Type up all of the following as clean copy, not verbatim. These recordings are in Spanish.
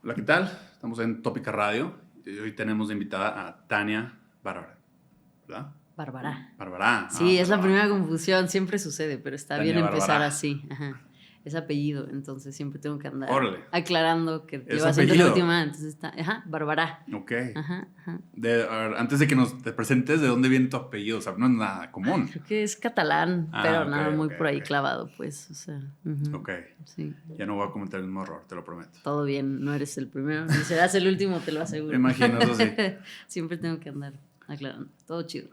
Hola, ¿qué tal? Estamos en Tópica Radio y hoy tenemos de invitada a Tania Bárbara, ¿verdad? Bárbara. Bárbara. Sí, es la Bárbara. primera confusión, siempre sucede, pero está Tania bien empezar Bárbara. así. Ajá. Es apellido, entonces siempre tengo que andar Órale. aclarando que Es lleva acento en la apellido. última. Entonces está, Bárbara. Ok. Ajá. A ver, antes de que te presentes, ¿de dónde viene tu apellido? O sea, no es nada común. Creo que es catalán, pero ok, nada muy ok, por ahí ok. clavado, pues, o sea. Ok. Sí. Ya no voy a cometer el mismo error, te lo prometo. Todo bien, no eres el primero, ni serás el último, te lo aseguro. Me imagino, eso sí. Siempre tengo que andar aclarando. Todo chido.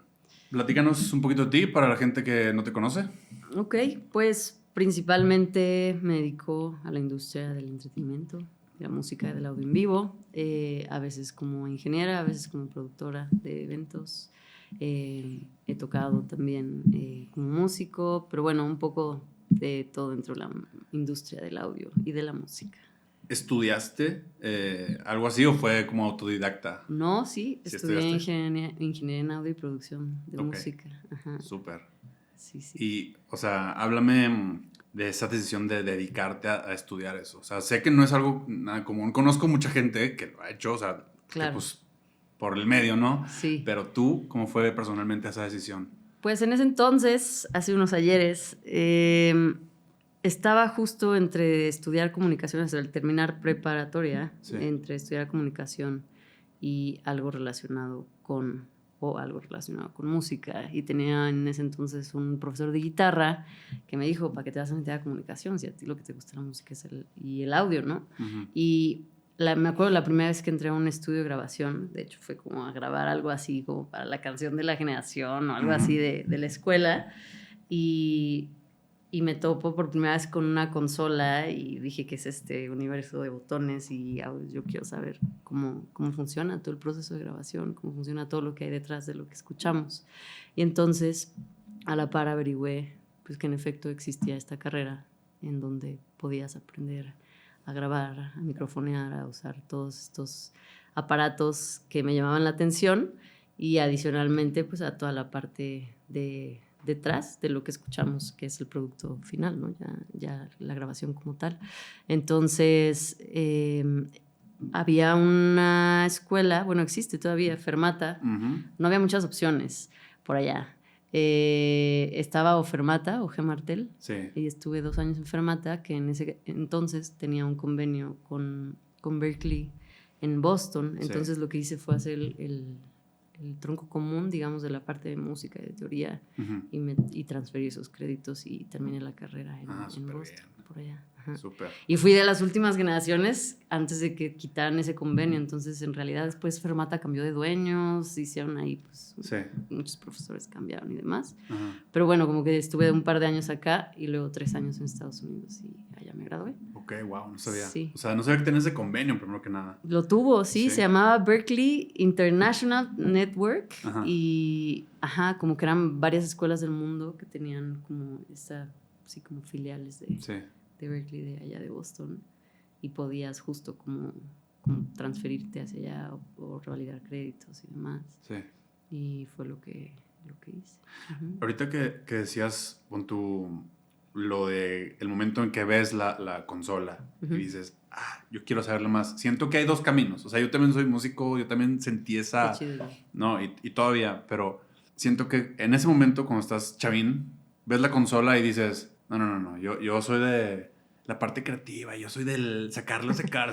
Platícanos un poquito de ti para la gente que no te conoce. Ok, pues principalmente me dedico a la industria del entretenimiento, de la música, del audio en vivo, a veces como ingeniera, a veces como productora de eventos. He tocado también como músico, pero bueno, un poco de todo dentro de la industria del audio y de la música. ¿Estudiaste algo así o fue como autodidacta? No, sí, ¿Sí estudié estudiaste? ingeniería en audio y producción de Ok. música. Ajá. Súper. Sí, sí. Y, o sea, háblame de esa decisión de dedicarte a estudiar eso. O sea, sé que no es algo nada común. Conozco mucha gente que lo ha hecho, o sea, Claro. que pues por el medio, ¿no? Sí. Pero tú, ¿cómo fue personalmente esa decisión? Pues en ese entonces, hace unos ayeres, estaba justo entre estudiar comunicaciones, al terminar preparatoria, Sí. entre estudiar comunicación y algo relacionado con música. Y tenía en ese entonces un profesor de guitarra que me dijo, ¿para qué te vas a meter a comunicación? Si a ti lo que te gusta la música es el audio, ¿no? Ujú. Y me acuerdo la primera vez que entré a un estudio de grabación, de hecho fue como a grabar algo así como para la canción de la generación o algo así de la escuela, y me topo por primera vez con una consola y dije, ¿qué es este universo de botones? Y yo quiero saber cómo funciona todo el proceso de grabación, cómo funciona todo lo que hay detrás de lo que escuchamos. Y entonces, a la par averigüé pues, que en efecto existía esta carrera en donde podías aprender a grabar, a microfonear, a usar todos estos aparatos que me llamaban la atención y adicionalmente pues a toda la parte de detrás de lo que escuchamos, que es el producto final, ¿no? Ya la grabación como tal. Entonces, había una escuela, bueno, existe todavía, Fermata, no había muchas opciones por allá. Estaba Fermata, o Martel, sí. Y estuve 2 años en Fermata, que en ese entonces tenía un convenio con Berklee en Boston. Entonces Sí. lo que hice fue hacer el tronco común, digamos, de la parte de música y de teoría, y transferí esos créditos y terminé la carrera en Boston, Bien. por allá. Ajá. Súper. Y fui de las últimas generaciones antes de que quitaran ese convenio. Entonces, en realidad, después Fermata cambió de dueños, hicieron ahí, pues, Sí. muchos profesores cambiaron y demás. Ajá. Pero bueno, como que estuve un par de años acá y luego 3 años en Estados Unidos y allá me gradué. Ok, wow, no sabía. Sí. O sea, no sabía que tenías ese convenio, primero que nada. Lo tuvo, sí, Sí. se llamaba Berklee International Network. Ajá. Y, como que eran varias escuelas del mundo que tenían como así como filiales Sí. de Berklee de allá de Boston, y podías justo como transferirte hacia allá o revalidar créditos y demás. Sí. Y fue lo que hice. Ahorita que decías, pon lo de el momento en que ves la consola y dices, yo quiero saberlo más. Siento que hay dos caminos. O sea, yo también soy músico, yo también sentí esa... Qué chido. No, y todavía, pero siento que en ese momento, cuando estás chavín, ves la consola y dices, no, yo soy de la parte creativa, yo soy del sacar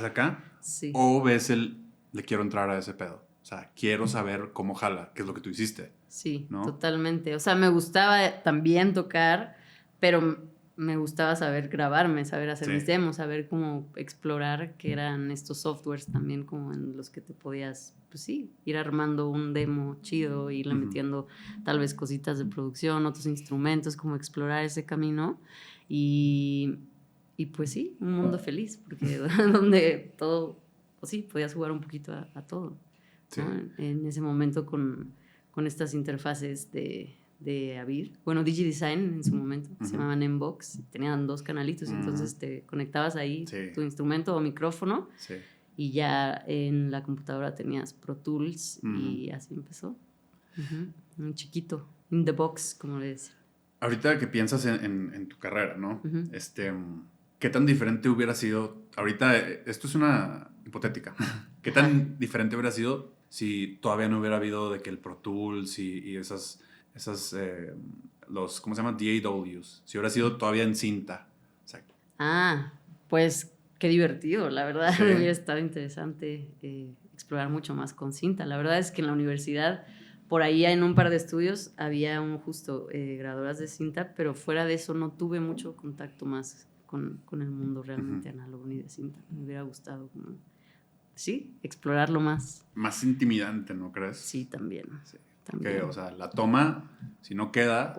acá. Sí. O ves le quiero entrar a ese pedo. O sea, quiero saber cómo jala, que es lo que tú hiciste. Sí, ¿no? Totalmente. O sea, me gustaba también tocar, pero me gustaba saber grabarme, saber hacer mis demos, saber cómo explorar qué eran estos softwares también, como en los que te podías, pues sí, ir armando un demo chido, irle metiendo tal vez cositas de producción, otros instrumentos, como explorar ese camino. Y pues sí, un mundo feliz, porque donde todo, pues sí, podías jugar un poquito a todo. Sí. ¿no? En ese momento con estas interfaces de Avid. Bueno, DigiDesign en su momento, se llamaban Mbox, tenían 2 canalitos, entonces te conectabas ahí tu instrumento o micrófono, y ya en la computadora tenías Pro Tools, y así empezó. Un chiquito, in the box, como le dicen. Ahorita que piensas en tu carrera, ¿no? ¿qué tan diferente hubiera sido? Ahorita, esto es una hipotética. ¿Qué tan diferente hubiera sido si todavía no hubiera habido de que el Pro Tools y esas los, ¿cómo se llama? DAWs. Si hubiera sido todavía en cinta. O sea, Pues qué divertido, la verdad. Sí. Hubiera estado interesante explorar mucho más con cinta. La verdad es que en la universidad, por ahí en un par de estudios, había justo grabadoras de cinta, pero fuera de eso no tuve mucho contacto más con el mundo realmente análogo ni de cinta. Me hubiera gustado como, sí, explorarlo más. más intimidante, ¿no crees? Sí, también. Sí. También. Que, o sea, la toma, si no queda...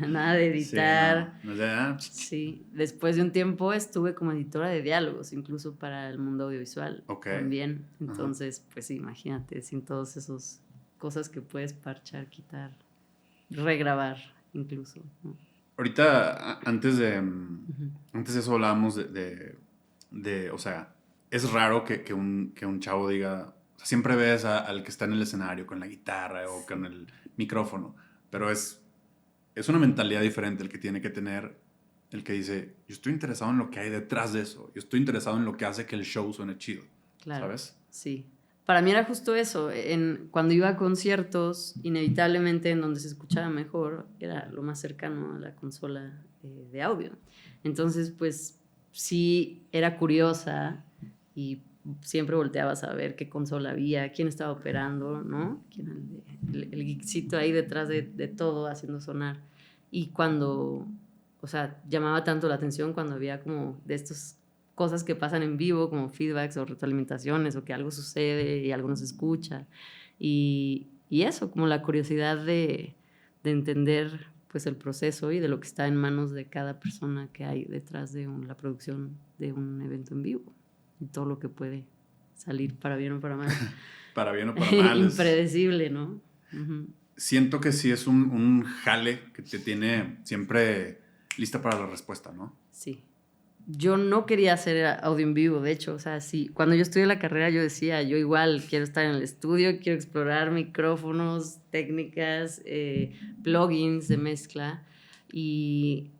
Nada de editar. Sí, no, Sí, después de un tiempo estuve como editora de diálogos, incluso para el mundo audiovisual también. Entonces, pues imagínate, sin todas esas cosas que puedes parchar, quitar, regrabar incluso, ¿no? Ahorita, antes de eso hablábamos o sea, es raro que un chavo diga, o sea, siempre ves al que está en el escenario con la guitarra o con el micrófono, pero es una mentalidad diferente el que tiene que tener el que dice, yo estoy interesado en lo que hay detrás de eso, yo estoy interesado en lo que hace que el show suene chido, Claro, ¿sabes? Sí. Para mí era justo eso. Cuando iba a conciertos, inevitablemente en donde se escuchaba mejor era lo más cercano a la consola de audio. Entonces, pues sí era curiosa y siempre volteabas a ver qué consola había, quién estaba operando, ¿no? ¿Quién era el geekcito ahí detrás de todo haciendo sonar? Y cuando, o sea, llamaba tanto la atención cuando había como de estas cosas que pasan en vivo, como feedbacks o retroalimentaciones, o que algo sucede y algo no se escucha. Y eso, como la curiosidad de entender pues el proceso y de lo que está en manos de cada persona que hay detrás de la producción de un evento en vivo. Y todo lo que puede salir para bien o para mal. Para bien o para mal. Impredecible, ¿no? Siento que sí es un jale que te tiene siempre lista para la respuesta, ¿no? Sí. Yo no quería hacer audio en vivo, de hecho, o sea, sí, cuando yo estudié la carrera yo decía, yo igual quiero estar en el estudio, quiero explorar micrófonos, técnicas, plugins de mezcla y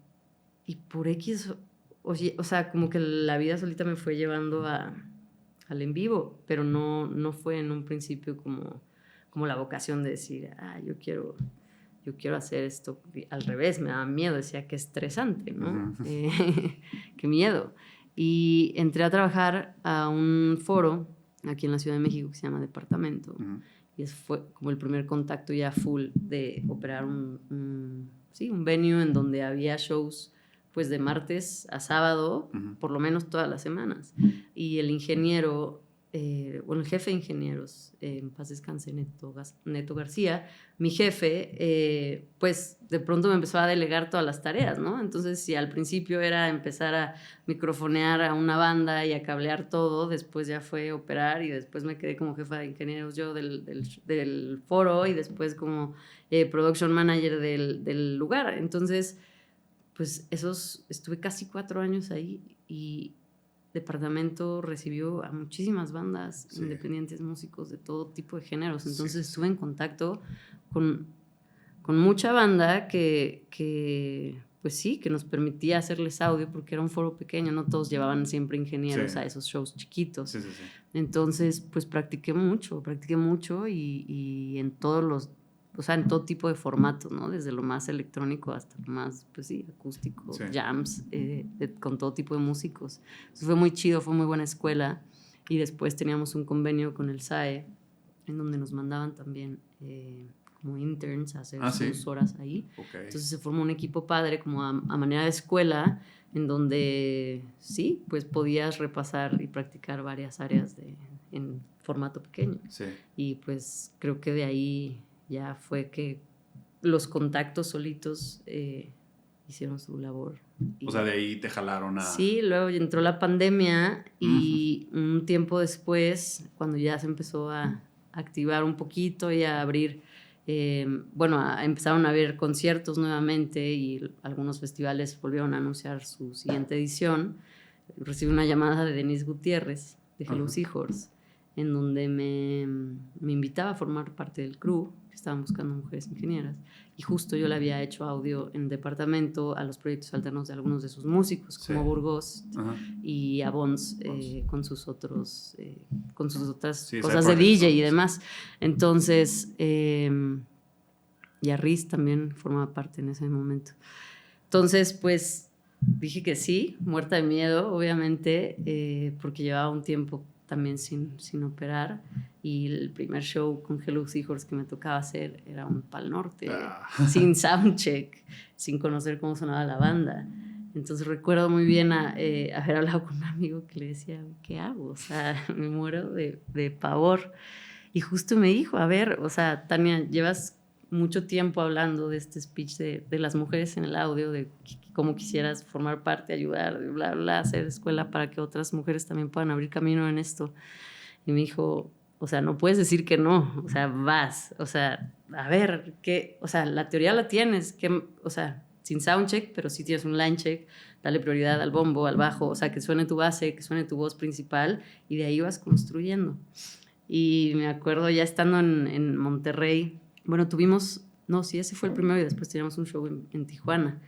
por X, o sea, como que la vida solita me fue llevando al en vivo, pero no fue en un principio como la vocación de decir, yo quiero hacer esto. Al revés, me daba miedo, decía que estresante, ¿no? Qué miedo. Y entré a trabajar a un foro aquí en la Ciudad de México que se llama Departamento. Y fue como el primer contacto ya full de operar un venue en donde había shows pues de martes a sábado, por lo menos todas las semanas. Y el ingeniero, el jefe de ingenieros, en paz descanse, Neto García, mi jefe, pues de pronto me empezó a delegar todas las tareas, ¿no? Entonces, si al principio era empezar a microfonear a una banda y a cablear todo, después ya fue operar y después me quedé como jefa de ingenieros yo del foro y después como production manager del lugar. Entonces, pues estuve casi 4 años ahí y Departamento recibió a muchísimas bandas independientes, músicos de todo tipo de géneros. Entonces estuve en contacto con mucha banda que pues sí, que nos permitía hacerles audio porque era un foro pequeño, no todos llevaban siempre ingenieros a esos shows chiquitos. Entonces, pues practiqué mucho y en todos los, o sea, en todo tipo de formatos, ¿no? Desde lo más electrónico hasta lo más, pues sí, acústico, jams, con todo tipo de músicos. Entonces fue muy chido, fue muy buena escuela. Y después teníamos un convenio con el SAE, en donde nos mandaban también como interns a hacer sus horas ahí. Entonces se formó un equipo padre, como a manera de escuela, en donde sí, pues podías repasar y practicar varias áreas en formato pequeño. Y pues creo que de ahí ya fue que los contactos solitos hicieron su labor. O sea, de ahí te jalaron a... Sí, luego entró la pandemia y un tiempo después, cuando ya se empezó a activar un poquito y a abrir, empezaron a haber conciertos nuevamente y algunos festivales volvieron a anunciar su siguiente edición. Recibí una llamada de Denise Gutiérrez, de Hello Seahorse, en donde me invitaba a formar parte del crew. estaban buscando mujeres ingenieras. Y justo yo le había hecho audio en departamento a los proyectos alternos de algunos de sus músicos, como Burgos y Abons, con sus otras cosas de DJ y demás. Entonces, y a Riz también formaba parte en ese momento. Entonces, pues dije que sí, muerta de miedo, obviamente, porque llevaba un tiempo también sin operar, y el primer show con Hello Seahorse que me tocaba hacer era un Pal Norte, sin soundcheck, sin conocer cómo sonaba la banda. Entonces recuerdo muy bien haber hablado con un amigo que le decía, ¿qué hago? O sea, me muero de pavor. Y justo me dijo, a ver, o sea, Tania, llevas mucho tiempo hablando de este speech de las mujeres en el audio, de cómo quisieras formar parte, ayudar, bla, bla, hacer escuela para que otras mujeres también puedan abrir camino en esto. Y me dijo, o sea, no puedes decir que no, o sea, vas, o sea, a ver, ¿qué? O sea, la teoría la tienes, o sea, sin soundcheck, pero sí tienes un line check, dale prioridad al bombo, al bajo, o sea, que suene tu base, que suene tu voz principal, y de ahí vas construyendo. Y me acuerdo ya estando en Monterrey, bueno, ese fue el primero, y después teníamos un show en Tijuana.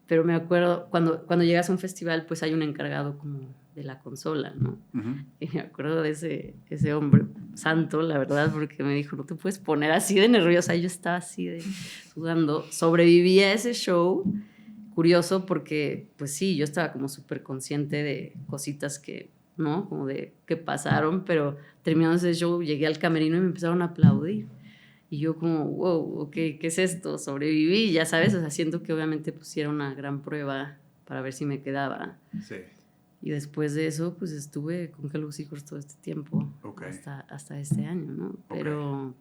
Pero me acuerdo, cuando llegas a un festival, pues hay un encargado como de la consola, ¿no? Y me acuerdo de ese hombre santo, la verdad, porque me dijo, no te puedes poner así de nerviosa. Y yo estaba así sudando. Sobreviví a ese show, curioso, porque, pues sí, yo estaba como súper consciente de cositas que, ¿no? Como de que pasaron, pero terminando ese show, llegué al camerino y me empezaron a aplaudir. Y yo como, wow, ok, ¿qué es esto? Sobreviví, ya sabes, o sea, siento que obviamente pusiera una gran prueba para ver si me quedaba. Sí. Y después de eso, pues estuve con Hello Seahorse todo este tiempo, hasta este año, ¿no?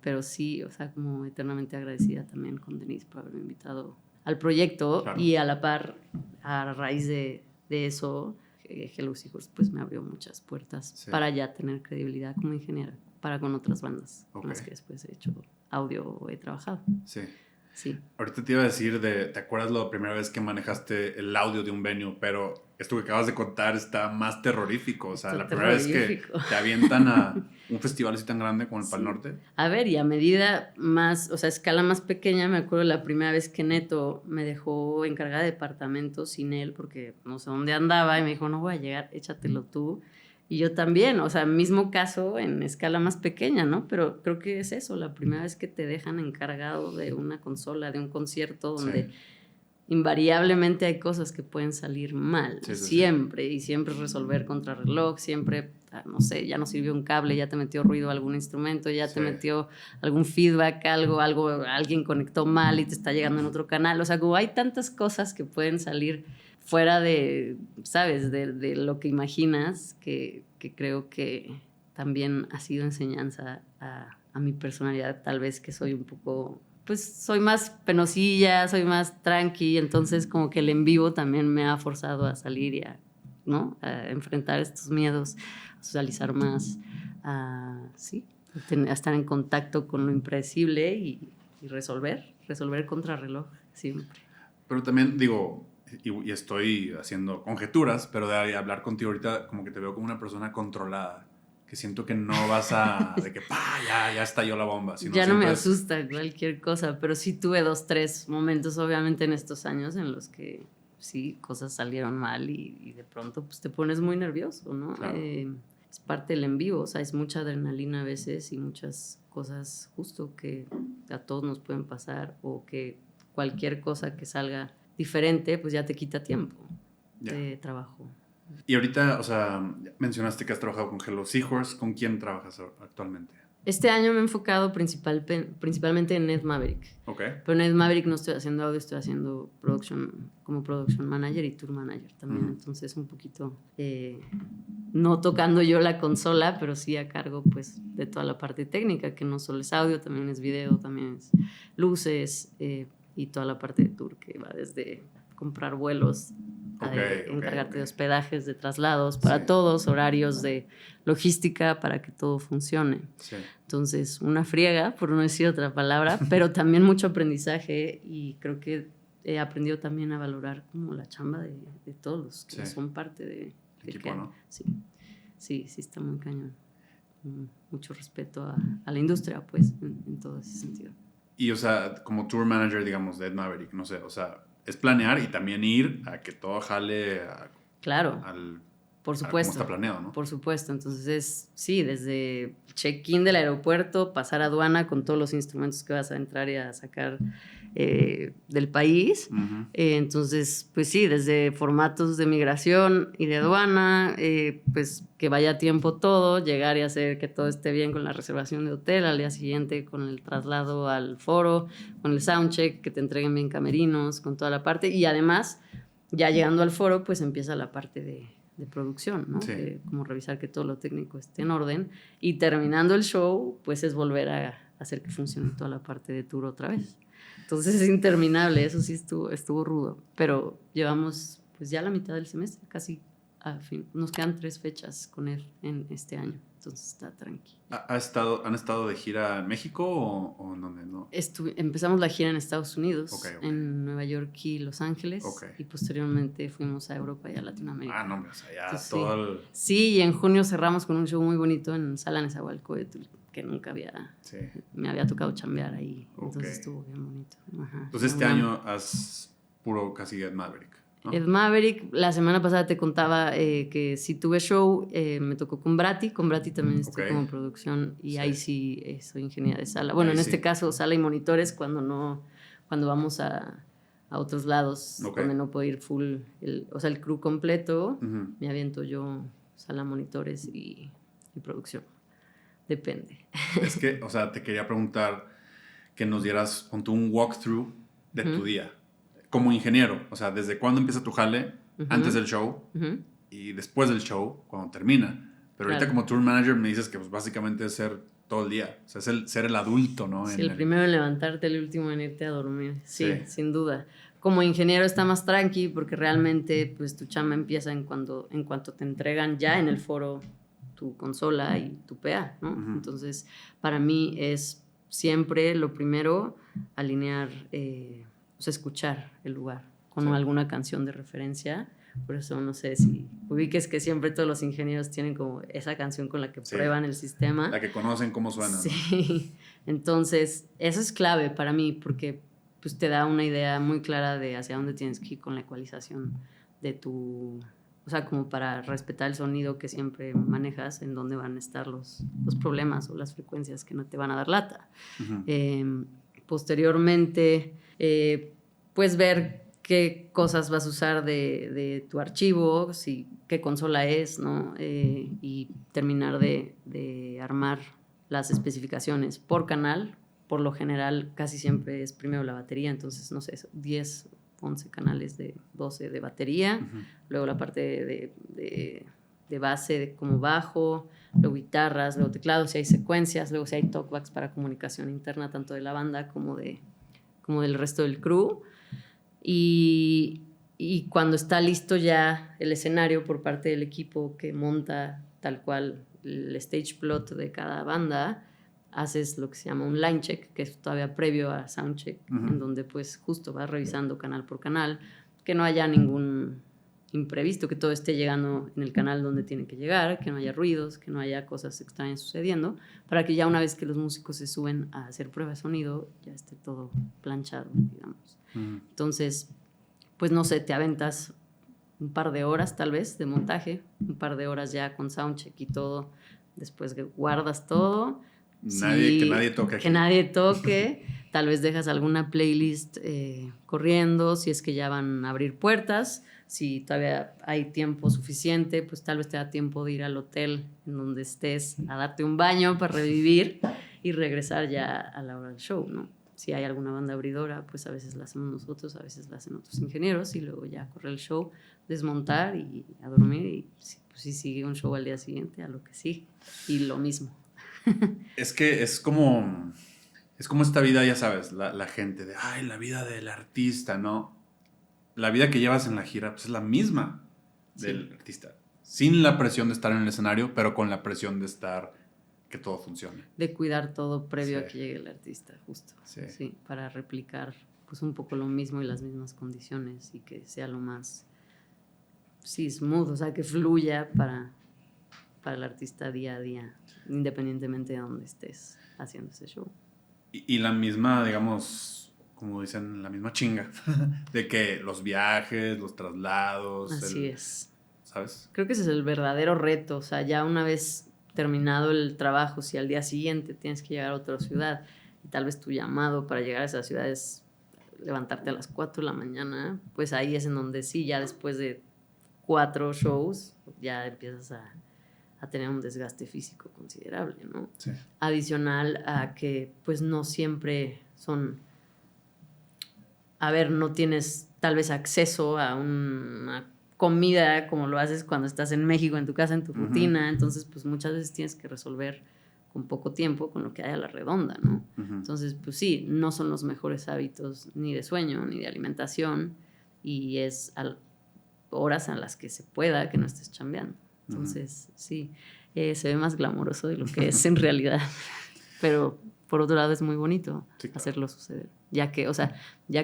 Pero sí, o sea, como eternamente agradecida también con Denise por haberme invitado al proyecto. Claro. Y a la par, a raíz de eso, Hello Seahorse pues me abrió muchas puertas para ya tener credibilidad como ingeniera, para con otras bandas con las que después he hecho audio he trabajado. Sí. Ahorita te iba a decir ¿te acuerdas la primera vez que manejaste el audio de un venue? Pero esto que acabas de contar está más terrorífico. O sea, la primera vez que te avientan a un festival así tan grande como el Pal Norte. A ver, y a medida más, o sea, escala más pequeña, me acuerdo la primera vez que Neto me dejó encargada de departamento sin él, porque no sé dónde andaba, y me dijo, no voy a llegar, échatelo tú. Y yo también, o sea, mismo caso en escala más pequeña, ¿no? Pero creo que es eso, la primera vez que te dejan encargado de una consola, de un concierto, donde invariablemente hay cosas que pueden salir mal, siempre, y siempre resolver contrarreloj, siempre, no sé, ya no sirvió un cable, ya te metió ruido algún instrumento, ya te metió algún feedback, alguien conectó mal y te está llegando en otro canal, o sea, como hay tantas cosas que pueden salir fuera de, ¿sabes?, de lo que imaginas, que creo que también ha sido enseñanza a mi personalidad, tal vez que soy un poco, pues soy más penosilla, soy más tranqui, entonces como que el en vivo también me ha forzado a salir y a enfrentar estos miedos, a socializar más, a estar en contacto con lo impredecible y resolver contrarreloj siempre. Pero también digo, y estoy haciendo conjeturas, pero de hablar contigo ahorita como que te veo como una persona controlada, que siento que no vas de que ya estalló la bomba. Sino ya no me asusta cualquier cosa, pero sí tuve 2, 3 momentos obviamente en estos años en los que sí, cosas salieron mal y de pronto pues te pones muy nervioso, ¿no? Claro. Es parte del en vivo, o sea, es mucha adrenalina a veces y muchas cosas justo que a todos nos pueden pasar, o que cualquier cosa que salga diferente, pues ya te quita tiempo de trabajo. Y ahorita, o sea, mencionaste que has trabajado con Hello Seahorse. ¿Con quién trabajas actualmente? Este año me he enfocado principalmente en Net Maverick. Pero en Net Maverick no estoy haciendo audio, estoy haciendo como production manager y tour manager también. Entonces un poquito, no tocando yo la consola, pero sí a cargo pues de toda la parte técnica, que no solo es audio, también es video, también es luces, y toda la parte de tour, que va desde comprar vuelos, encargarte de hospedajes, de traslados para todos, horarios de logística para que todo funcione. Entonces, una friega, por no decir otra palabra, pero también mucho aprendizaje, y creo que he aprendido también a valorar como la chamba de todos los que son parte de equipo, ¿no? Sí, está muy cañón. Mucho respeto a la industria, pues, en todo ese sentido. Y, o sea, como tour manager, digamos, de Ed Maverick, no sé, o sea, es planear y también ir a que todo jale Claro, por como supuesto. está planeado, ¿no? Por supuesto. Entonces, sí, desde check-in del aeropuerto, pasar a aduana con todos los instrumentos que vas a entrar y a sacar del país. Uh-huh. Entonces, pues sí, desde formatos de migración y de aduana, pues que vaya a tiempo todo, llegar y hacer que todo esté bien con la reservación de hotel, al día siguiente con el traslado al foro, con el soundcheck, que te entreguen bien camerinos, con toda la parte. Y además, ya llegando al foro, pues empieza la parte de producción, ¿no? Sí. Como revisar que todo lo técnico esté en orden. Y terminando el show, pues es volver a hacer que funcione toda la parte de tour otra vez. Entonces es interminable, eso sí estuvo rudo. Pero llevamos pues ya la mitad del semestre, casi a fin. Nos quedan 3 fechas con él en este año. Entonces está tranqui. ¿Han estado de gira en México o en dónde? No. Empezamos la gira en Estados Unidos, Okay. en Nueva York y Los Ángeles. Y posteriormente fuimos a Europa y a Latinoamérica. Ah, no, o sea, ya entonces, todo el... Sí, y en junio cerramos con un show muy bonito en Sala Nezahualcóyotl, que nunca me había tocado chambear ahí. Entonces estuvo bien bonito. Ajá. Entonces este año has puro casi Ed Maverick, ¿no? Ed Maverick, la semana pasada te contaba que sí tuve show, me tocó con Brati también estoy como en producción y ahí sí soy ingeniera de sala. Bueno, ahí en este caso sala y monitores cuando vamos a otros lados donde no puedo ir full, el crew completo, me aviento yo sala, monitores y producción. Depende. Es que, o sea, te quería preguntar que nos dieras un walkthrough de tu día. Como ingeniero, o sea, ¿desde cuándo empieza tu jale? Antes del show y después del show, cuando termina. Pero ahorita como tour manager me dices que pues, básicamente es ser todo el día. O sea, es ser el adulto, ¿no? Sí, el primero en levantarte, el último en irte a dormir. Sí, sin duda. Como ingeniero está más tranqui porque realmente pues tu chamba empieza en cuanto te entregan ya en el foro tu consola y tu PA, ¿no? Entonces, para mí es siempre lo primero alinear, o sea, escuchar el lugar con alguna canción de referencia. Por eso no sé si ubiques que siempre todos los ingenieros tienen como esa canción con la que prueban el sistema. La que conocen cómo suena. Sí, ¿no? Entonces eso es clave para mí porque pues, te da una idea muy clara de hacia dónde tienes que ir con la ecualización de tu... O sea, como para respetar el sonido que siempre manejas, en dónde van a estar los problemas o las frecuencias que no te van a dar lata. Posteriormente, pues ver qué cosas vas a usar de tu archivo, qué consola es, ¿no? Y terminar de armar las especificaciones por canal. Por lo general, casi siempre es primero la batería, entonces, no sé, 10, 11 canales de 12 de batería, luego la parte de base como bajo, luego guitarras, luego teclados, si hay secuencias, luego si hay talkbacks para comunicación interna, tanto de la banda como del resto del crew. Y cuando está listo ya el escenario por parte del equipo que monta tal cual el stage plot de cada banda, haces lo que se llama un line check, que es todavía previo a soundcheck, en donde pues justo vas revisando canal por canal, que no haya ningún imprevisto, que todo esté llegando en el canal donde tiene que llegar, que no haya ruidos, que no haya cosas extrañas sucediendo, para que ya una vez que los músicos se suben a hacer prueba de sonido, ya esté todo planchado, digamos. Entonces, pues no sé, te aventas un par de horas tal vez de montaje, un par de horas ya con soundcheck y todo, después que guardas todo. Que nadie toque aquí. Que nadie toque. Tal vez dejas alguna playlist corriendo, si es que ya van a abrir puertas. Si todavía hay tiempo suficiente, pues tal vez te da tiempo de ir al hotel en donde estés a darte un baño para revivir y regresar ya a la hora del show, ¿no? Si hay alguna banda abridora, pues a veces la hacemos nosotros, a veces la hacen otros ingenieros y luego ya corre el show, desmontar y a dormir y pues, si sigue un show al día siguiente, a lo que sí. Y lo mismo. Es que es como esta vida, ya sabes, la gente de, ay, la vida del artista, ¿no? La vida que llevas en la gira pues es la misma del artista. Sin la presión de estar en el escenario, pero con la presión de estar, que todo funcione. De cuidar todo previo a que llegue el artista, justo. Sí. Para replicar pues un poco lo mismo y las mismas condiciones y que sea lo más, smooth, o sea, que fluya para el artista día a día, independientemente de dónde estés haciendo ese show. Y la misma, digamos, como dicen, la misma chinga de que los viajes, los traslados. Así es. ¿Sabes? Creo que ese es el verdadero reto. O sea, ya una vez terminado el trabajo, si al día siguiente tienes que llegar a otra ciudad y tal vez tu llamado para llegar a esa ciudad es levantarte a las 4 de la mañana, pues ahí es en donde sí, ya después de 4 shows, ya empiezas a tener un desgaste físico considerable, ¿no? Sí. Adicional a que pues no siempre son... A ver, no tienes tal vez acceso a una comida como lo haces cuando estás en México, en tu casa, en tu rutina. Entonces, pues muchas veces tienes que resolver con poco tiempo con lo que hay a la redonda, ¿no? Entonces, pues sí, no son los mejores hábitos ni de sueño ni de alimentación y es horas a las que se pueda que no estés chambeando. Entonces, sí, se ve más glamoroso de lo que es en realidad, pero por otro lado es muy bonito hacerlo suceder, ya que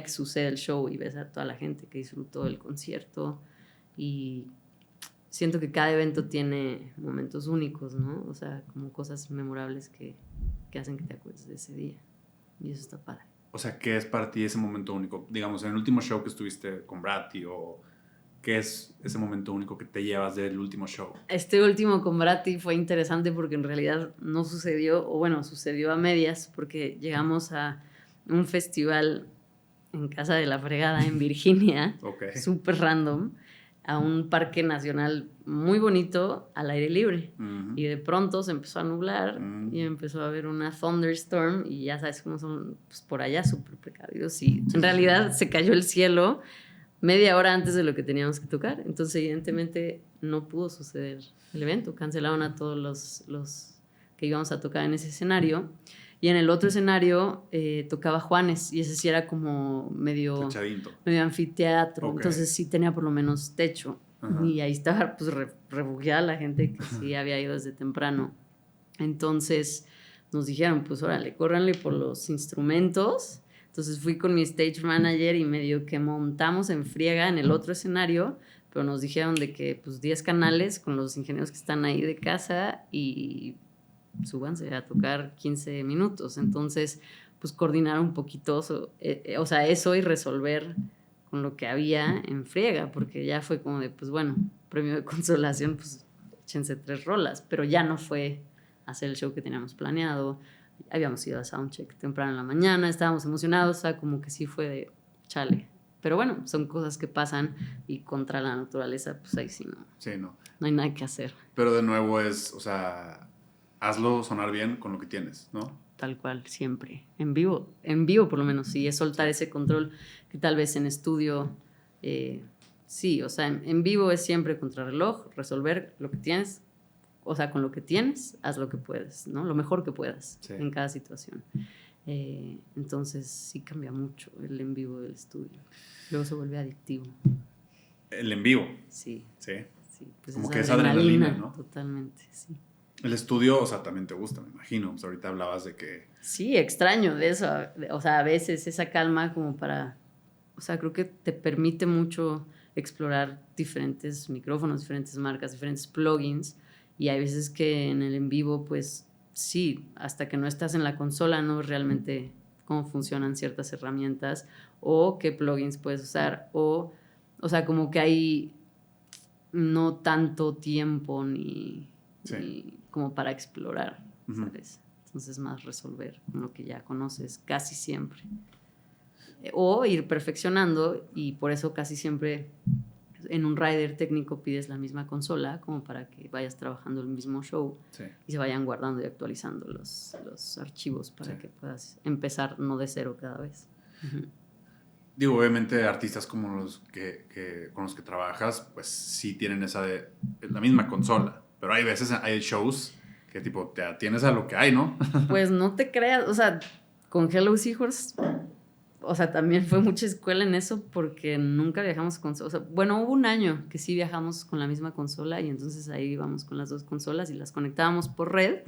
sucede el show y ves a toda la gente que disfrutó el concierto y siento que cada evento tiene momentos únicos, ¿no? O sea, como cosas memorables que hacen que te acuerdes de ese día y eso está padre. O sea, ¿qué es para ti ese momento único? Digamos, en el último show que estuviste con Bratty, o ¿qué es ese momento único que te llevas del último show? Este último con Bratty fue interesante porque en realidad no sucedió, o bueno, sucedió a medias porque llegamos a un festival en Casa de la Fregada en Virginia, súper random, a un parque nacional muy bonito al aire libre. Y de pronto se empezó a nublar y empezó a haber una thunderstorm y ya sabes cómo son pues, por allá súper precavidos y en realidad se cayó el cielo media hora antes de lo que teníamos que tocar. Entonces evidentemente no pudo suceder el evento. Cancelaron a todos los que íbamos a tocar en ese escenario. Y en el otro escenario tocaba Juanes y ese sí era como medio anfiteatro. Entonces sí tenía por lo menos techo. Y ahí estaba pues refugiada la gente que sí había ido desde temprano. Entonces nos dijeron, pues órale, córranle por los instrumentos. Entonces fui con mi stage manager y medio que montamos en friega en el otro escenario, pero nos dijeron de que pues 10 canales con los ingenieros que están ahí de casa y súbanse a tocar 15 minutos. Entonces, pues coordinar un poquito, o sea, eso y resolver con lo que había en friega, porque ya fue como de, pues bueno, premio de consolación, pues échense 3 rolas, pero ya no fue hacer el show que teníamos planeado. Habíamos ido a soundcheck temprano en la mañana, estábamos emocionados, o sea, como que sí fue de chale. Pero bueno, son cosas que pasan y contra la naturaleza, pues ahí sí no hay nada que hacer. Pero de nuevo es, o sea, hazlo sonar bien con lo que tienes, ¿no? Tal cual, siempre. En vivo por lo menos, sí, es soltar ese control que tal vez en estudio, sí, o sea, en vivo es siempre contrarreloj, resolver lo que tienes, o sea, con lo que tienes, haz lo que puedes, ¿no? Lo mejor que puedas en cada situación. Entonces sí cambia mucho el en vivo del estudio. Luego se vuelve adictivo. ¿El en vivo? Sí. Pues como que es adrenalina, ¿no? Totalmente, sí. El estudio, o sea, también te gusta, me imagino. Pues ahorita hablabas de que... Sí, extraño de eso. O sea, a veces esa calma como para... O sea, creo que te permite mucho explorar diferentes micrófonos, diferentes marcas, diferentes plugins. Y hay veces que en el en vivo, pues sí, hasta que no estás en la consola, no ves realmente cómo funcionan ciertas herramientas o qué plugins puedes usar. O sea, como que hay no tanto tiempo ni como para explorar, ¿sabes? Entonces más resolver con lo que ya conoces casi siempre. O ir perfeccionando y por eso casi siempre en un rider técnico pides la misma consola como para que vayas trabajando el mismo show y se vayan guardando y actualizando los archivos para que puedas empezar no de cero cada vez. Digo, obviamente artistas como los que con los que trabajas, pues sí tienen la misma consola, pero hay veces, hay shows que tipo te atienes a lo que hay, ¿no? Pues no te creas, o sea, con Hello Seahorse, o sea, también fue mucha escuela en eso porque nunca viajamos con... O sea, bueno, hubo un año que sí viajamos con la misma consola y entonces ahí íbamos con las 2 consolas y las conectábamos por red,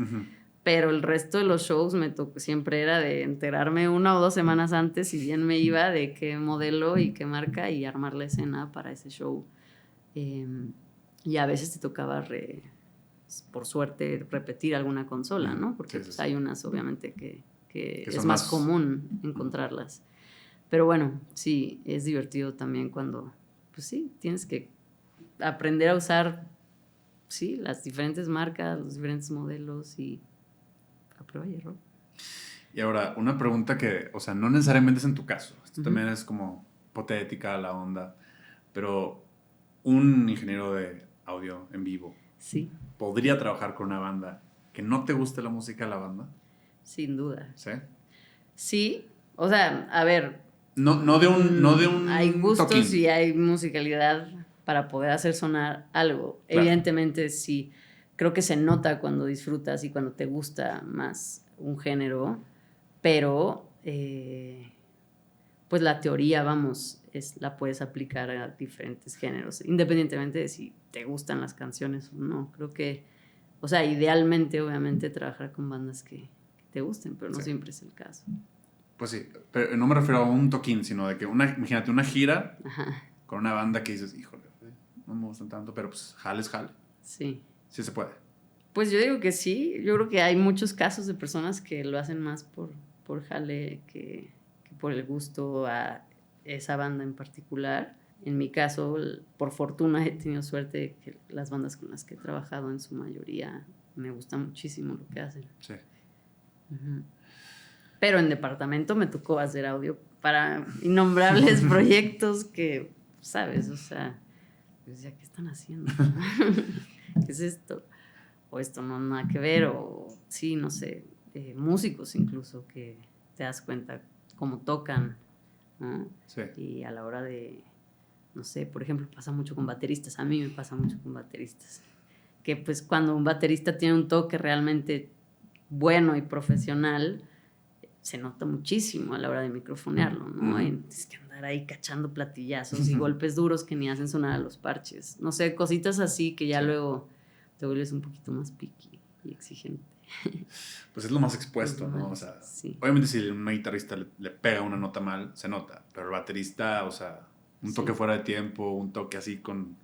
pero el resto de los shows siempre era de enterarme 1 o 2 semanas antes y bien me iba de qué modelo y qué marca y armar la escena para ese show. Y a veces te tocaba, por suerte, repetir alguna consola, ¿no? Porque pues, hay unas obviamente que que Que es son más más... común encontrarlas. Pero bueno, sí, es divertido también cuando, pues sí, tienes que aprender a usar, sí, las diferentes marcas, los diferentes modelos y a prueba y error. Y ahora, una pregunta que, o sea, no necesariamente es en tu caso. Esto Ujú. también es como hipotética la onda. Pero un ingeniero de audio en vivo Sí, podría trabajar con una banda que no te guste la música de la banda. sin duda. ¿Sí? Sí, o sea, a ver, No de hay un gustos y toquín. hay musicalidad para poder hacer sonar algo. Claro. Evidentemente, sí, creo que se nota cuando disfrutas y cuando te gusta más un género, pero pues la teoría, vamos, la puedes aplicar a diferentes géneros, independientemente de si te gustan las canciones o no. Creo que, o sea, idealmente, obviamente, trabajar con bandas que te gusten, pero no Sí. siempre es el caso. Pues sí, pero no me refiero a un toquín, sino de que imagínate una gira Ajá, con una banda que dices, híjole, no me gustan tanto, pero pues jale es jale. sí. Sí se puede. Pues yo digo que sí, yo creo que hay muchos casos de personas que lo hacen más por jale que por el gusto a esa banda en particular. En mi caso, por fortuna he tenido suerte de que las bandas con las que he trabajado en su mayoría me gusta muchísimo lo que hacen. Sí. Ujú. Pero en departamento me tocó hacer audio para innombrables proyectos que, ¿sabes? O sea, yo decía, ¿qué están haciendo? ¿Qué es esto? O esto no nada que ver, o sí, no sé, músicos incluso que te das cuenta cómo tocan, ¿no? Sí. Y a la hora de, no sé, por ejemplo, pasa mucho con bateristas, a mí me pasa mucho con bateristas, que pues cuando un baterista tiene un toque realmente bueno y profesional, se nota muchísimo a la hora de microfonearlo, ¿no? Y tienes que andar ahí cachando platillazos y golpes duros que ni hacen sonar a los parches. No sé, cositas así que ya luego te vuelves un poquito más picky y exigente. Pues es lo más expuesto, ¿no? O sea, sí. obviamente si un guitarrista le pega una nota mal, se nota. Pero el baterista, o sea, un toque fuera de tiempo, un toque así con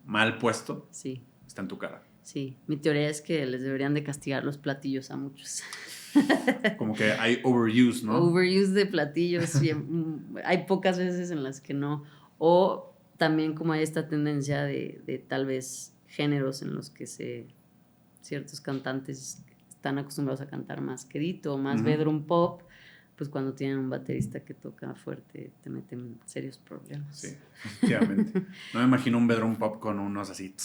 mal puesto, sí. está en tu cara. Sí, mi teoría es que les deberían de castigar los platillos a muchos. Como que hay overuse, ¿no? Overuse de platillos, hay pocas veces en las que no. O también como hay esta tendencia de tal vez géneros en los que ciertos cantantes están acostumbrados a cantar más quedito, más bedroom pop, pues cuando tienen un baterista que toca fuerte te meten serios problemas. Sí, efectivamente. No me imagino un bedroom pop con unos así.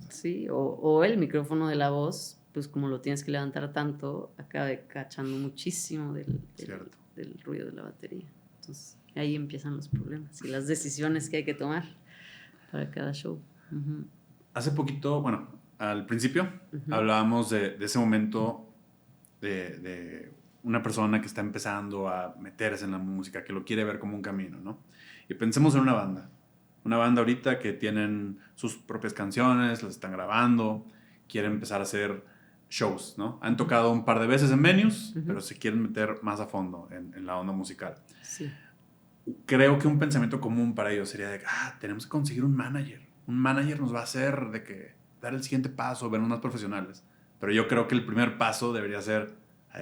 Sí, o el micrófono de la voz, pues como lo tienes que levantar tanto, acaba cachando muchísimo del ruido de la batería. Entonces ahí empiezan los problemas y las decisiones que hay que tomar para cada show. Uh-huh. Hace poquito, bueno, al principio hablábamos de ese momento de una persona que está empezando a meterse en la música, que lo quiere ver como un camino, ¿no? Y pensemos en una banda. Una banda ahorita que tienen sus propias canciones, las están grabando, quieren empezar a hacer shows, ¿no? Han tocado un par de veces en venues, pero se quieren meter más a fondo en la onda musical. Sí. Creo que un pensamiento común para ellos sería de, tenemos que conseguir un manager. Un manager nos va a hacer de que dar el siguiente paso, vernos más profesionales. Pero yo creo que el primer paso debería ser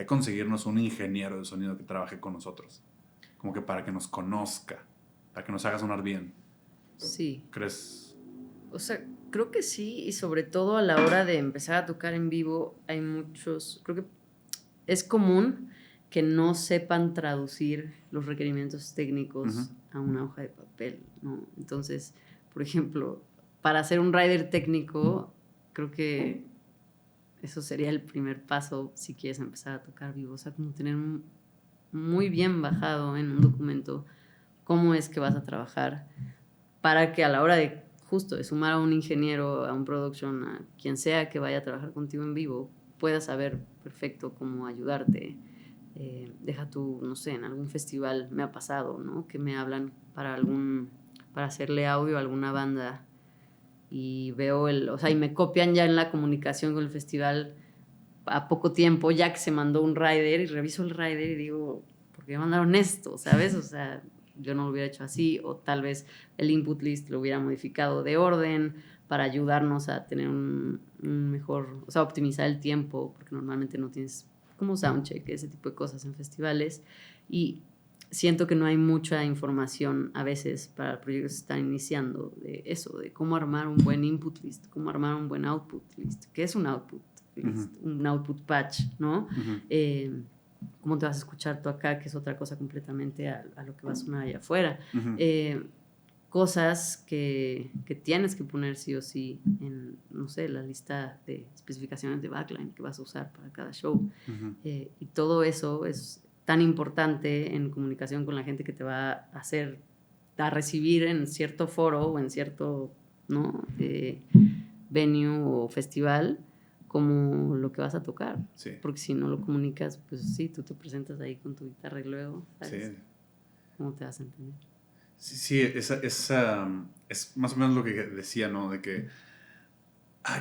conseguirnos un ingeniero de sonido que trabaje con nosotros. Como que para que nos conozca, para que nos haga sonar bien. Sí. ¿Crees? O sea, creo que sí, y sobre todo a la hora de empezar a tocar en vivo hay muchos, creo que es común que no sepan traducir los requerimientos técnicos a una hoja de papel, ¿no? Entonces, por ejemplo, para hacer un rider técnico, creo que eso sería el primer paso si quieres empezar a tocar vivo, o sea, como tener muy bien bajado en un documento cómo es que vas a trabajar para que a la hora de justo de sumar a un ingeniero, a un production, a quien sea que vaya a trabajar contigo en vivo, puedas saber perfecto cómo ayudarte. Deja tú, no sé, en algún festival me ha pasado, ¿no? Que me hablan para hacerle audio a alguna banda y veo o sea, y me copian ya en la comunicación con el festival a poco tiempo, ya que se mandó un rider, y reviso el rider y digo, ¿por qué mandaron esto? ¿Sabes? O sea, yo no lo hubiera hecho así, o tal vez el input list lo hubiera modificado de orden para ayudarnos a tener un mejor, o sea, optimizar el tiempo, porque normalmente no tienes como soundcheck, ese tipo de cosas en festivales. Y siento que no hay mucha información a veces para proyectos que están iniciando de eso, de cómo armar un buen input list, cómo armar un buen output list. ¿Qué es un output list? Un output patch, ¿no? Cómo te vas a escuchar tú acá, que es otra cosa completamente a lo que va a sonar allá afuera. Cosas que tienes que poner sí o sí en, no sé, la lista de especificaciones de backline que vas a usar para cada show. Y todo eso es tan importante en comunicación con la gente que te va a recibir en cierto foro o en cierto, ¿no? Venue o festival, como lo que vas a tocar. Sí. Porque si no lo comunicas, pues sí, tú te presentas ahí con tu guitarra y luego, ¿sabes? Sí. ¿Cómo te vas a entender? Sí, esa es más o menos lo que decía, ¿no? De que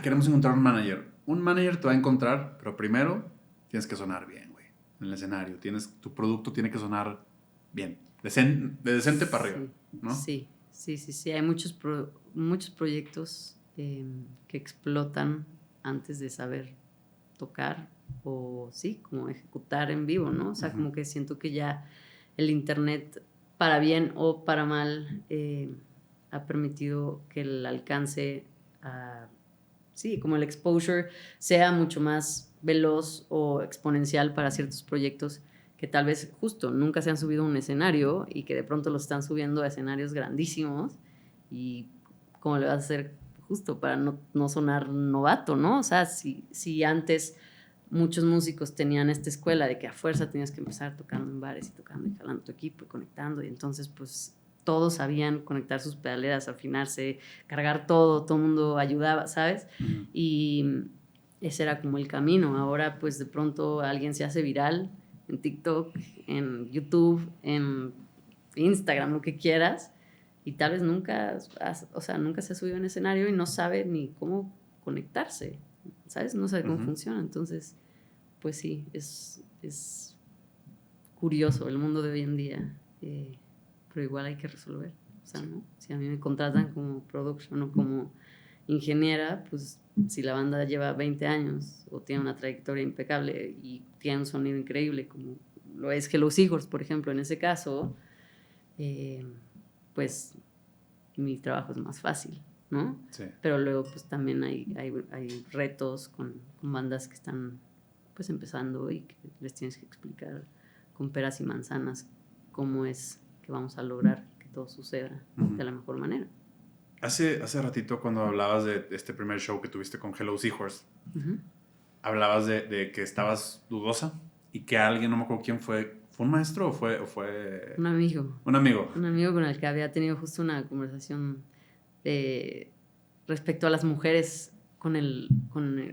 queremos encontrar un manager. Un manager te va a encontrar, pero primero tienes que sonar bien, güey, en el escenario. Tu producto tiene que sonar bien, de decente para arriba, ¿no? Sí. Hay muchos proyectos que explotan antes de saber tocar o sí, como ejecutar en vivo, ¿no? O sea, como que siento que ya el internet, para bien o para mal, ha permitido que el alcance, como el exposure sea mucho más veloz o exponencial para ciertos proyectos que tal vez justo nunca se han subido a un escenario y que de pronto los están subiendo a escenarios grandísimos. Y cómo le vas a hacer justo para no sonar novato, ¿no? O sea, si antes muchos músicos tenían esta escuela de que a fuerza tenías que empezar tocando en bares y tocando y jalando tu equipo y conectando, y entonces pues todos sabían conectar sus pedaleras, afinarse, cargar todo el mundo ayudaba, ¿sabes? Y ese era como el camino. Ahora pues de pronto alguien se hace viral en TikTok, en YouTube, en Instagram, lo que quieras, y tal vez nunca se ha subido a un escenario y no sabe ni cómo conectarse, ¿sabes? No sabe cómo funciona. Entonces, pues sí, es curioso el mundo de hoy en día, pero igual hay que resolver. O sea, ¿no? Si a mí me contratan como production o como ingeniera, pues si la banda lleva 20 años o tiene una trayectoria impecable y tiene un sonido increíble, como lo es Hello Seahorse, por ejemplo, en ese caso, pues mi trabajo es más fácil, ¿no? Sí. Pero luego pues también hay retos con bandas que están pues empezando y que les tienes que explicar con peras y manzanas cómo es que vamos a lograr que todo suceda de la mejor manera. Hace ratito cuando hablabas de este primer show que tuviste con Hello Seahorse, hablabas de que estabas dudosa y que alguien, no me acuerdo quién fue un maestro o fue... Un amigo. Un amigo. Un amigo con el que había tenido justo una conversación respecto a las mujeres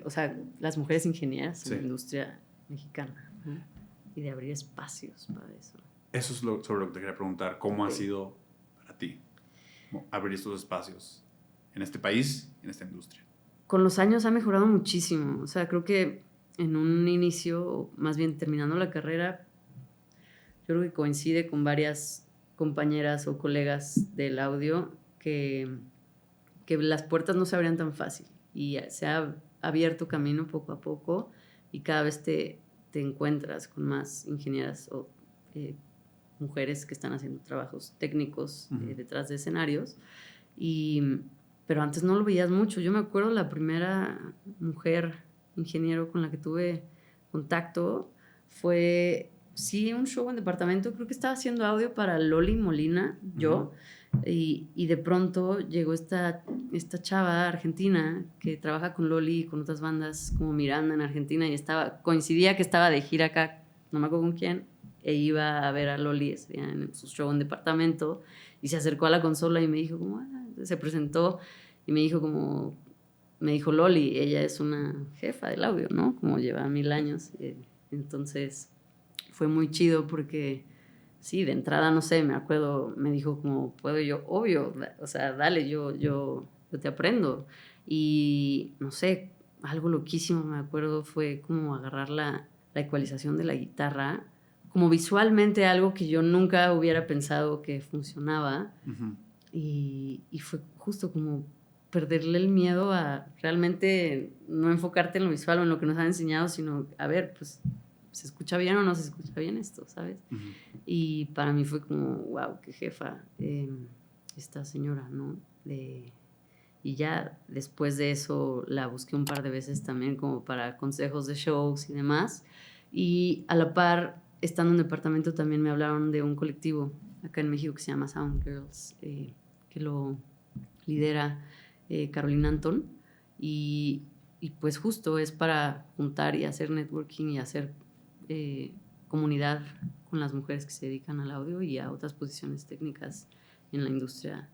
o sea, las mujeres ingenieras en la industria mexicana, ¿no? Y de abrir espacios para eso. Eso es sobre lo que te quería preguntar. ¿Cómo ha sido para ti abrir estos espacios en este país, en esta industria? Con los años ha mejorado muchísimo. O sea, creo que en un inicio, más bien terminando la carrera, yo creo que coincide con varias compañeras o colegas del audio que las puertas no se abrían tan fácil y se ha abierto camino poco a poco y cada vez te encuentras con más ingenieras o mujeres que están haciendo trabajos técnicos detrás de escenarios. Pero antes no lo veías mucho. Yo me acuerdo la primera mujer ingeniero con la que tuve contacto fue, sí, un show en departamento. Creo que estaba haciendo audio para Loli Molina, yo. Y de pronto llegó esta chava argentina que trabaja con Loli y con otras bandas como Miranda en Argentina y coincidía que estaba de gira acá, no me acuerdo con quién, e iba a ver a Loli en su show en departamento y se acercó a la consola y me dijo como, se presentó y me dijo Loli, ella es una jefa del audio, ¿no? Como lleva 1000 años. Entonces fue muy chido porque sí, de entrada, no sé, me acuerdo, me dijo como, ¿puedo yo? Obvio, o sea, dale, yo te aprendo. Y no sé, algo loquísimo, me acuerdo, fue como agarrar la ecualización de la guitarra, como visualmente algo que yo nunca hubiera pensado que funcionaba. Y fue justo como perderle el miedo a realmente no enfocarte en lo visual o en lo que nos han enseñado, sino, a ver, pues ¿se escucha bien o no se escucha bien esto, sabes? Uh-huh. Y para mí fue como, wow, qué jefa esta señora, ¿no? Y ya después de eso la busqué un par de veces también como para consejos de shows y demás. Y a la par, estando en un departamento, también me hablaron de un colectivo acá en México que se llama Sound Girls, que lo lidera Carolina Antón. Y pues justo es para juntar y hacer networking y hacer comunidad con las mujeres que se dedican al audio y a otras posiciones técnicas en la industria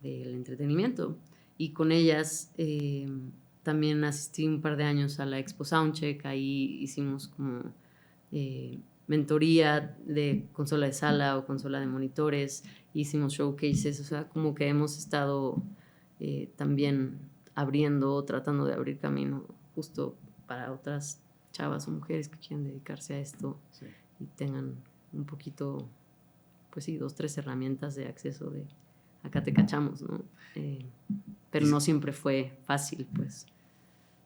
del entretenimiento. Y con ellas también asistí un par de años a la Expo Soundcheck. Ahí hicimos como mentoría de consola de sala o consola de monitores. Hicimos showcases, o sea, como que hemos estado también tratando de abrir camino justo para otras chavas o mujeres que quieran dedicarse a esto, sí, y tengan un poquito, pues sí, 2, 3 herramientas de acceso de acá te cachamos, ¿no? Pero no siempre fue fácil, pues.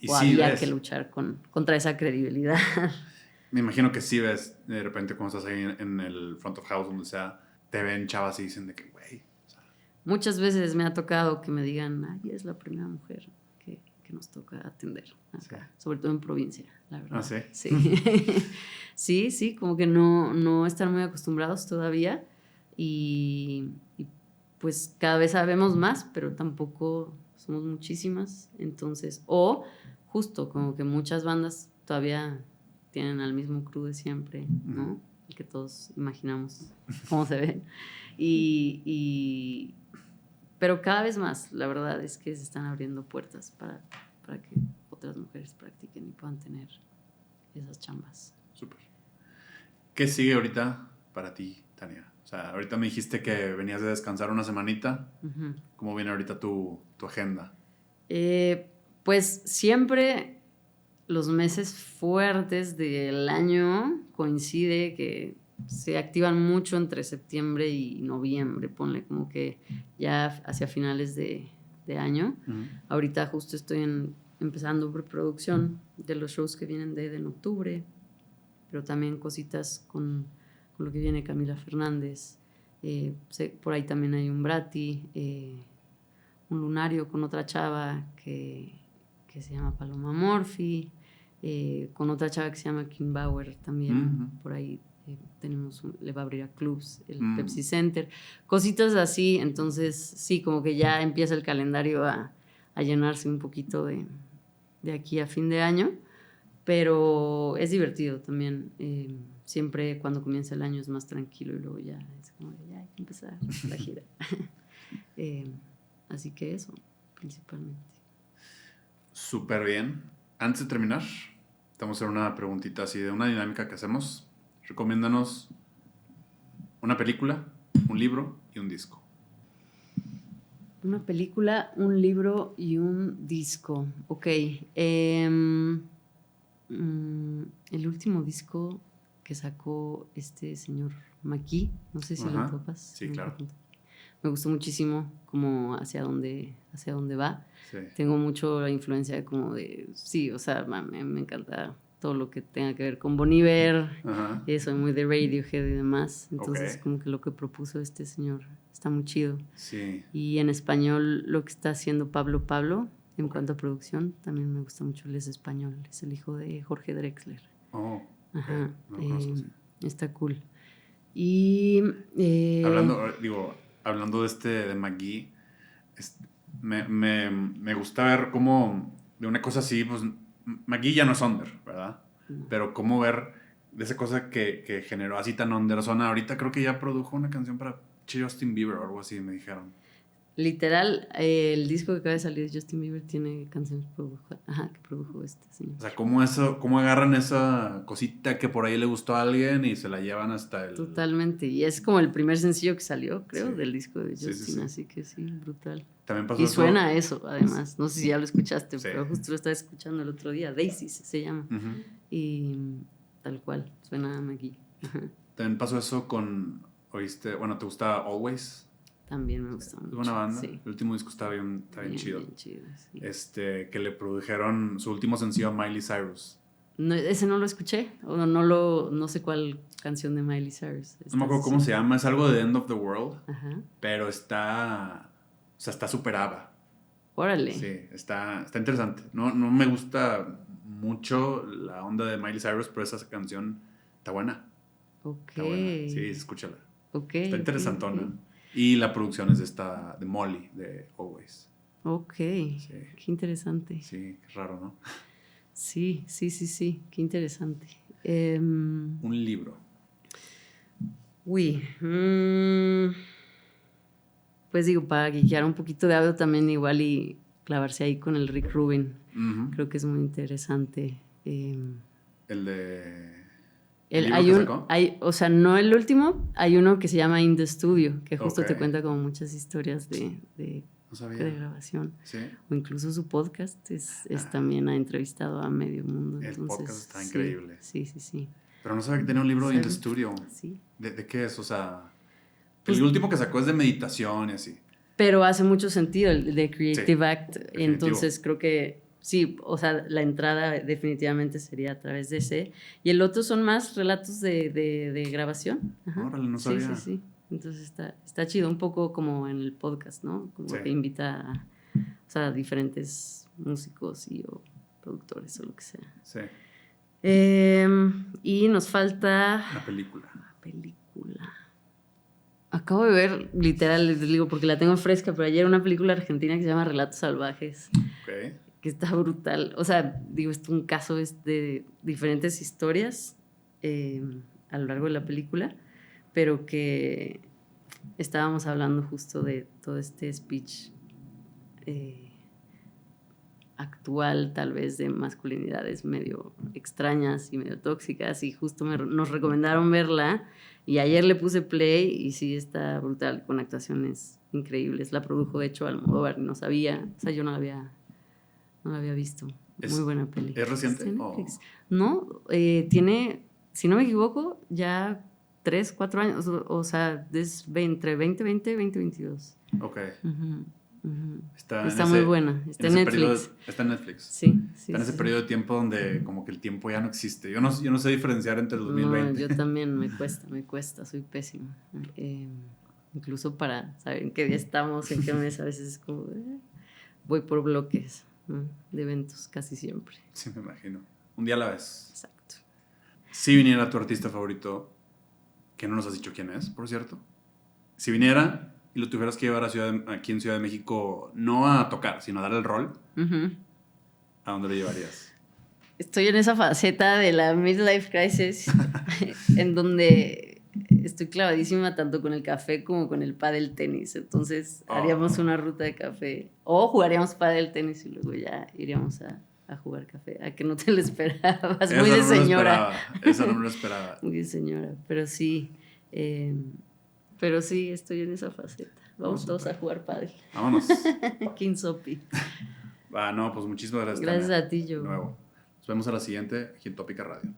O sí había que luchar contra esa credibilidad. Me imagino que sí ves, de repente cuando estás ahí en el front of house, donde sea, te ven chavas y dicen de que, güey. O sea. Muchas veces me ha tocado que me digan, ay, es la primera mujer que nos toca atender acá, sí, sobre todo en provincia, la verdad. ¿Ah, sí? Sí. Sí, como que no están muy acostumbrados todavía y pues cada vez sabemos más, pero tampoco somos muchísimas, entonces, o justo como que muchas bandas todavía tienen al mismo crew de siempre, ¿no? El que todos imaginamos cómo se ven. Pero cada vez más, la verdad es que se están abriendo puertas para que otras mujeres practiquen y puedan tener esas chambas. Súper. ¿Qué sigue ahorita para ti, Tania? O sea, ahorita me dijiste que venías de descansar una semanita. Uh-huh. ¿Cómo viene ahorita tu agenda? Pues siempre los meses fuertes del año coincide que se activan mucho entre septiembre y noviembre, ponle como que ya hacia finales de año. Uh-huh. Ahorita justo estoy empezando preproducción de los shows que vienen de en octubre, pero también cositas con lo que viene Camila Fernández. Por ahí también hay un Brati, un lunario con otra chava que se llama Paloma Morphy, con otra chava que se llama Kim Bauer también. Uh-huh. Por ahí le va a abrir a clubs el Pepsi Center, cositas así. Entonces sí, como que ya empieza el calendario a llenarse un poquito de aquí a fin de año, pero es divertido también. Siempre cuando comienza el año es más tranquilo y luego ya es como ya hay que empezar la gira. Así que eso, principalmente. Súper bien. Antes de terminar, vamos a hacer una preguntita así de una dinámica que hacemos. Recomiéndanos una película, un libro y un disco. Una película, un libro y un disco. Ok. El último disco que sacó este señor Maki, no sé si lo topas. Sí, claro. Me gustó muchísimo como hacia dónde va. Sí. Tengo mucho la influencia como de, sí, o sea, me encanta todo lo que tenga que ver con Bon Iver. Soy muy de Radiohead y demás. Entonces, como que lo que propuso este señor está muy chido. Sí. Y en español, lo que está haciendo Pablo, en cuanto a producción, también me gusta mucho. Él es español, es el hijo de Jorge Drexler. Oh. Ajá. No está cool. Y hablando de McGee, me gusta ver cómo de una cosa así, pues McGee ya no es under, ¿verdad? No. Pero cómo ver de esa cosa que generó así tan underzona. Ahorita creo que ya produjo una canción para Justin Bieber o algo así, me dijeron. Literal, el disco que acaba de salir de Justin Bieber tiene canciones que produjo este señor. O sea, cómo agarran esa cosita que por ahí le gustó a alguien y se la llevan hasta el... Totalmente, y es como el primer sencillo que salió, creo, del disco de Justin, sí. Así que sí, brutal. También pasó y suena eso, además, no sé si ya lo escuchaste, pero justo lo estaba escuchando el otro día, Daisy se llama, y tal cual, suena a McGee. También pasó eso con, ¿te gusta Always? También me gusta mucho. Es buena banda. Sí. El último disco está bien chido. Bien chido, sí. Que le produjeron su último sencillo a Miley Cyrus. No, ese no lo escuché, o no sé cuál canción de Miley Cyrus. No me acuerdo cómo se llama, es algo de End of the World, Ajá. pero está superada. Órale. Sí, está interesante. No me gusta mucho la onda de Miley Cyrus, pero esa canción está buena. Ok. Está buena. Sí, escúchala. Ok. Está interesantona. Ok. Y la producción es de Molly, de Always. Ok. Sí. Qué interesante. Sí, qué raro, ¿no? Sí. Qué interesante. Un libro. Uy. Pues digo, para guiar un poquito de audio también igual y clavarse ahí con el Rick Rubin. Uh-huh. Creo que es muy interesante. El de... O sea, no el último, hay uno que se llama In the Studio, que justo Okay. te cuenta como muchas historias de grabación. ¿Sí? O incluso su podcast también ha entrevistado a medio mundo. El Entonces, podcast está increíble. Sí. Pero no sabía que tenía un libro In the Studio. Sí. ¿De qué es? O sea, Pues, el último que sacó es de meditación y así. Pero hace mucho sentido el de Creative Sí, Act. definitivo. Entonces creo que sí, o sea, la entrada definitivamente sería a través de ese. Y el otro son más relatos de grabación. Ajá. Órale, no sabía. Sí. Entonces está chido, un poco como en el podcast, ¿no? Como Sí. que invita a diferentes músicos o productores o lo que sea. Sí. Y nos falta... Una película. Acabo de ver, literal, les digo, porque la tengo fresca, pero ayer una película argentina que se llama Relatos Salvajes. Ok. Que está brutal. O sea, digo, es un caso de diferentes historias a lo largo de la película, pero que estábamos hablando justo de todo este speech actual, tal vez de masculinidades medio extrañas y medio tóxicas, y justo nos recomendaron verla, y ayer le puse play y sí está brutal, con actuaciones increíbles. La produjo, de hecho, Almodóvar, no sabía, o sea, yo no la había visto. Muy buena peli. ¿Es reciente? ¿Está en Netflix? No, tiene, si no me equivoco, ya 3, 4 años, o sea, entre 2020 y 2022. Ok. Está muy buena, está en Netflix. Está en Netflix. Sí. Está en ese periodo de tiempo donde como que el tiempo ya no existe. Yo no sé diferenciar entre el 2020. No, yo también me cuesta, soy pésima. Incluso para saber en qué día estamos, en qué mes, a veces es como... voy por bloques, ¿no? De eventos casi siempre. Sí, me imagino. Un día a la vez. Exacto. Si viniera tu artista favorito, que no nos has dicho quién es, por cierto. Si viniera y lo tuvieras que llevar aquí en Ciudad de México, no a tocar, sino a dar el rol, ¿a dónde lo llevarías? Estoy en esa faceta de la midlife crisis en donde estoy clavadísima tanto con el café como con el pádel tenis. Entonces haríamos una ruta de café o jugaríamos pádel tenis y luego ya iríamos a jugar café. A que no te lo esperabas. Muy de señora. Esa no lo esperaba. Muy de señora. Pero sí, estoy en esa faceta. Vamos todos a jugar pádel. Vámonos. King Sopi. No, pues muchísimas gracias. Gracias Tania, a ti, yo. de nuevo. Nos vemos a la siguiente aquí en Tópica Radio.